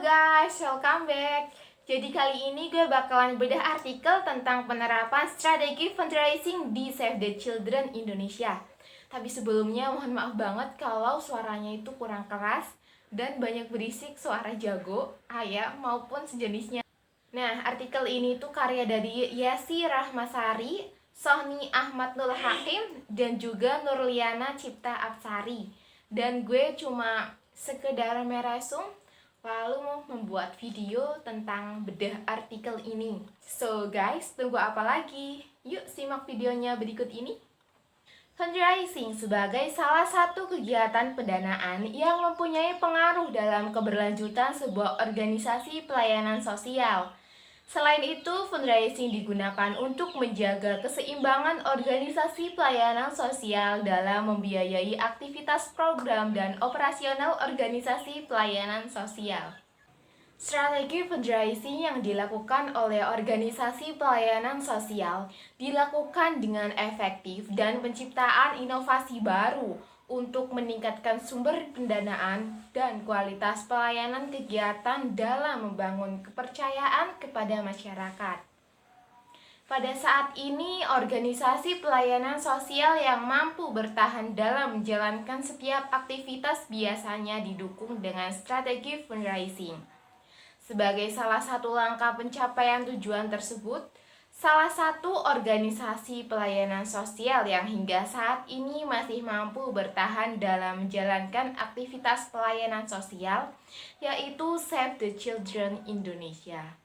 guys, welcome back. Jadi kali ini gue bakalan bedah artikel tentang penerapan strategi fundraising di Save the Children Indonesia. Tapi sebelumnya mohon maaf banget kalau suaranya itu kurang keras dan banyak berisik suara jago, ayam maupun sejenisnya. Nah, artikel ini tuh karya dari Yesi Rahmasari, Sohni Ahmad Nul Hakim, dan juga Nurliana Cipta Apsari. Dan gue cuma sekedar meresum lalu membuat video tentang bedah artikel ini. So guys, tunggu apa lagi? Yuk simak videonya berikut ini. Fundraising sebagai salah satu kegiatan pendanaan yang mempunyai pengaruh dalam keberlanjutan sebuah organisasi pelayanan sosial. Selain itu, fundraising digunakan untuk menjaga keseimbangan organisasi pelayanan sosial dalam membiayai aktivitas program dan operasional organisasi pelayanan sosial. Strategi fundraising yang dilakukan oleh organisasi pelayanan sosial dilakukan dengan efektif dan penciptaan inovasi baru untuk meningkatkan sumber pendanaan dan kualitas pelayanan kegiatan dalam membangun kepercayaan kepada masyarakat. Pada saat ini, organisasi pelayanan sosial yang mampu bertahan dalam menjalankan setiap aktivitas biasanya didukung dengan strategi fundraising. Sebagai salah satu langkah pencapaian tujuan tersebut, salah satu organisasi pelayanan sosial yang hingga saat ini masih mampu bertahan dalam menjalankan aktivitas pelayanan sosial, yaitu Save the Children Indonesia.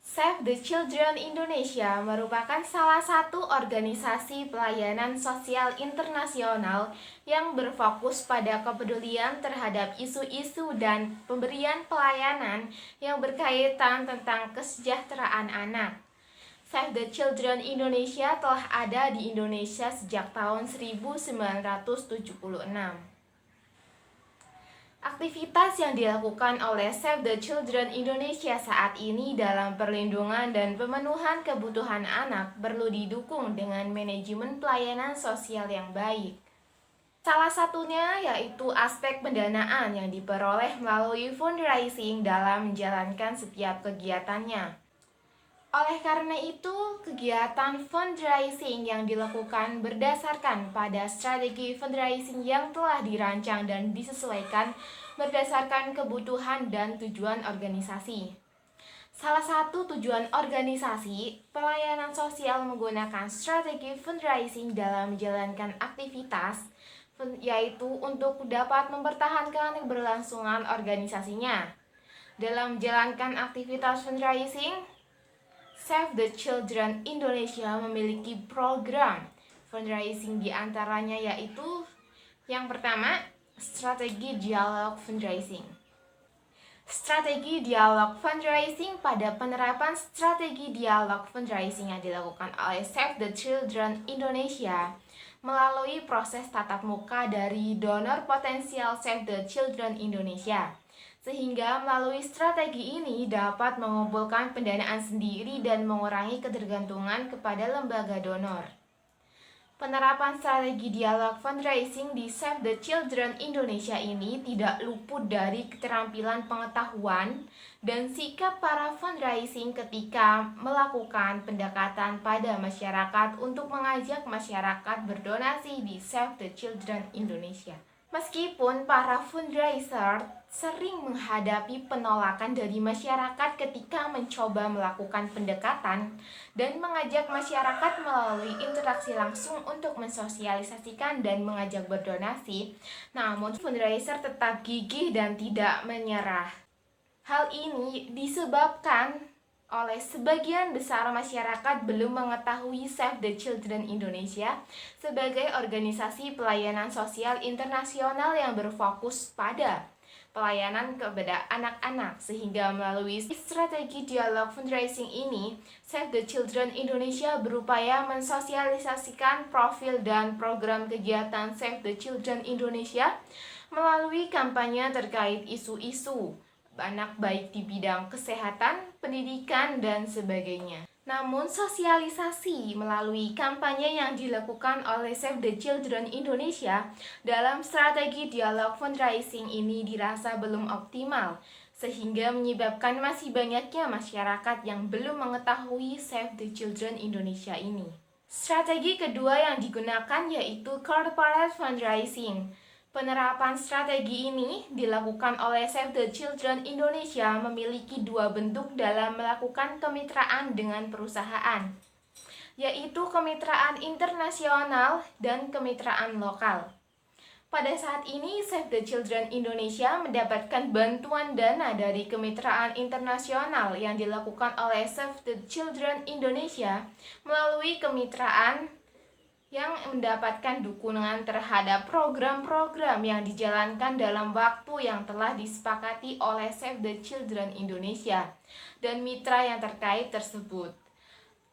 Save the Children Indonesia merupakan salah satu organisasi pelayanan sosial internasional yang berfokus pada kepedulian terhadap isu-isu dan pemberian pelayanan yang berkaitan tentang kesejahteraan anak. Save the Children Indonesia telah ada di Indonesia sejak tahun 1976. Aktivitas yang dilakukan oleh Save the Children Indonesia saat ini dalam perlindungan dan pemenuhan kebutuhan anak perlu didukung dengan manajemen pelayanan sosial yang baik. Salah satunya yaitu aspek pendanaan yang diperoleh melalui fundraising dalam menjalankan setiap kegiatannya. Oleh karena itu, kegiatan fundraising yang dilakukan berdasarkan pada strategi fundraising yang telah dirancang dan disesuaikan berdasarkan kebutuhan dan tujuan organisasi. Salah satu tujuan organisasi pelayanan sosial menggunakan strategi fundraising dalam menjalankan aktivitas, yaitu untuk dapat mempertahankan keberlangsungan organisasinya. Dalam menjalankan aktivitas fundraising, Save the Children Indonesia memiliki program fundraising diantaranya yaitu yang pertama, strategi dialog fundraising. Strategi dialog fundraising pada penerapan strategi dialog fundraising yang dilakukan oleh Save the Children Indonesia melalui proses tatap muka dari donor potensial Save the Children Indonesia. Sehingga melalui strategi ini dapat mengumpulkan pendanaan sendiri dan mengurangi ketergantungan kepada lembaga donor. Penerapan strategi dialog fundraising di Save the Children Indonesia ini tidak luput dari keterampilan pengetahuan dan sikap para fundraising ketika melakukan pendekatan pada masyarakat untuk mengajak masyarakat berdonasi di Save the Children Indonesia. Meskipun para fundraiser sering menghadapi penolakan dari masyarakat ketika mencoba melakukan pendekatan dan mengajak masyarakat melalui interaksi langsung untuk mensosialisasikan dan mengajak berdonasi, namun fundraiser tetap gigih dan tidak menyerah. Hal ini disebabkan oleh sebagian besar masyarakat belum mengetahui Save the Children Indonesia sebagai organisasi pelayanan sosial internasional yang berfokus pada pelayanan kepada anak-anak, sehingga melalui strategi dialog fundraising ini, Save the Children Indonesia berupaya mensosialisasikan profil dan program kegiatan Save the Children Indonesia melalui kampanye terkait isu-isu anak baik di bidang kesehatan, pendidikan, dan sebagainya. Namun sosialisasi melalui kampanye yang dilakukan oleh Save the Children Indonesia dalam strategi dialog fundraising ini dirasa belum optimal, sehingga menyebabkan masih banyaknya masyarakat yang belum mengetahui Save the Children Indonesia ini. Strategi kedua yang digunakan yaitu corporate fundraising. Penerapan strategi ini dilakukan oleh Save the Children Indonesia memiliki dua bentuk dalam melakukan kemitraan dengan perusahaan, yaitu kemitraan internasional dan kemitraan lokal. Pada saat ini, Save the Children Indonesia mendapatkan bantuan dana dari kemitraan internasional yang dilakukan oleh Save the Children Indonesia melalui kemitraan yang mendapatkan dukungan terhadap program-program yang dijalankan dalam waktu yang telah disepakati oleh Save the Children Indonesia dan mitra yang terkait tersebut.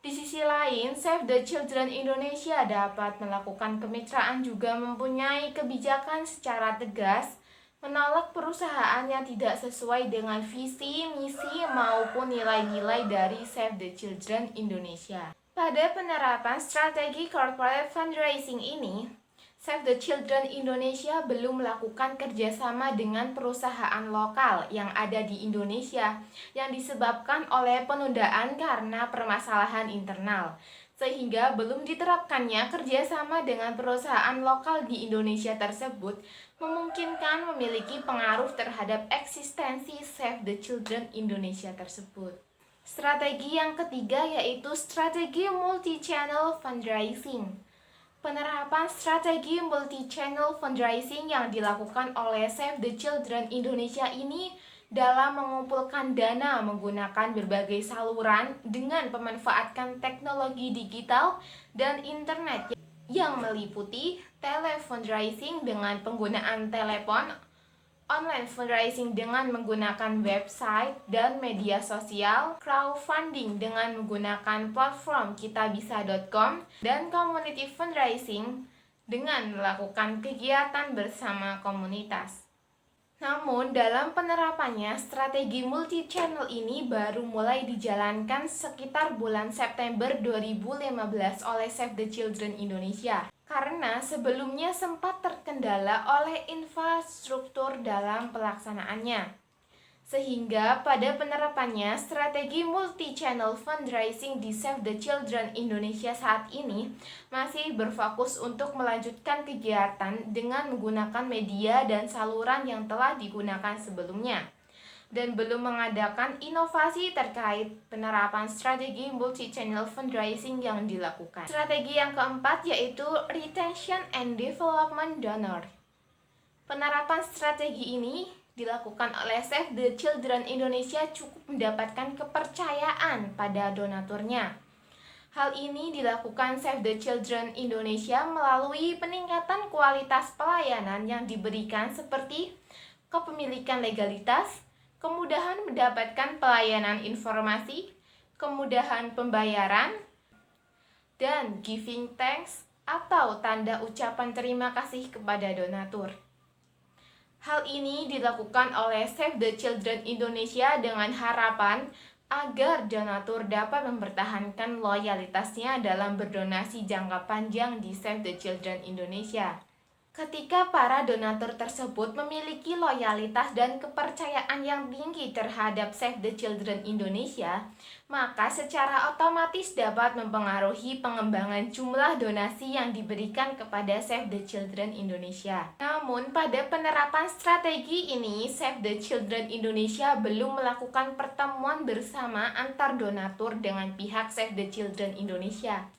Di sisi lain, Save the Children Indonesia dapat melakukan kemitraan juga mempunyai kebijakan secara tegas menolak perusahaan yang tidak sesuai dengan visi, misi, maupun nilai-nilai dari Save the Children Indonesia. Pada penerapan strategi corporate fundraising ini, Save the Children Indonesia belum melakukan kerjasama dengan perusahaan lokal yang ada di Indonesia yang disebabkan oleh penundaan karena permasalahan internal, sehingga belum diterapkannya kerjasama dengan perusahaan lokal di Indonesia tersebut memungkinkan memiliki pengaruh terhadap eksistensi Save the Children Indonesia tersebut. Strategi yang ketiga yaitu strategi multi-channel fundraising. Penerapan strategi multi-channel fundraising yang dilakukan oleh Save the Children Indonesia ini dalam mengumpulkan dana menggunakan berbagai saluran dengan memanfaatkan teknologi digital dan internet yang meliputi telefundraising dengan penggunaan telepon, online fundraising dengan menggunakan website dan media sosial, crowdfunding dengan menggunakan platform kitabisa.com, dan community fundraising dengan melakukan kegiatan bersama komunitas. Namun, dalam penerapannya, strategi multi-channel ini baru mulai dijalankan sekitar bulan September 2015 oleh Save the Children Indonesia. Karena sebelumnya sempat terkendala oleh infrastruktur dalam pelaksanaannya. Sehingga pada penerapannya, strategi multi-channel fundraising di Save the Children Indonesia saat ini masih berfokus untuk melanjutkan kegiatan dengan menggunakan media dan saluran yang telah digunakan sebelumnya, dan belum mengadakan inovasi terkait penerapan strategi multi-channel fundraising yang dilakukan. Strategi yang keempat yaitu retention and development donor. Penerapan strategi ini dilakukan oleh Save the Children Indonesia cukup mendapatkan kepercayaan pada donaturnya. Hal ini dilakukan Save the Children Indonesia melalui peningkatan kualitas pelayanan yang diberikan seperti kepemilikan legalitas, kemudahan mendapatkan pelayanan informasi, kemudahan pembayaran, dan giving thanks atau tanda ucapan terima kasih kepada donatur. Hal ini dilakukan oleh Save the Children Indonesia dengan harapan agar donatur dapat mempertahankan loyalitasnya dalam berdonasi jangka panjang di Save the Children Indonesia. Ketika para donatur tersebut memiliki loyalitas dan kepercayaan yang tinggi terhadap Save the Children Indonesia, maka secara otomatis dapat mempengaruhi pengembangan jumlah donasi yang diberikan kepada Save the Children Indonesia. Namun, pada penerapan strategi ini, Save the Children Indonesia belum melakukan pertemuan bersama antar donatur dengan pihak Save the Children Indonesia.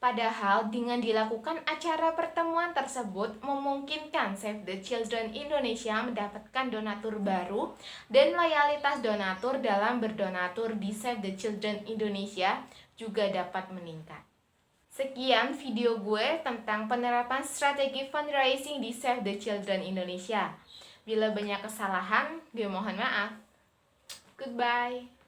Padahal dengan dilakukan acara pertemuan tersebut memungkinkan Save the Children Indonesia mendapatkan donatur baru dan loyalitas donatur dalam berdonatur di Save the Children Indonesia juga dapat meningkat. Sekian video gue tentang penerapan strategi fundraising di Save the Children Indonesia. Bila banyak kesalahan, gue mohon maaf. Goodbye.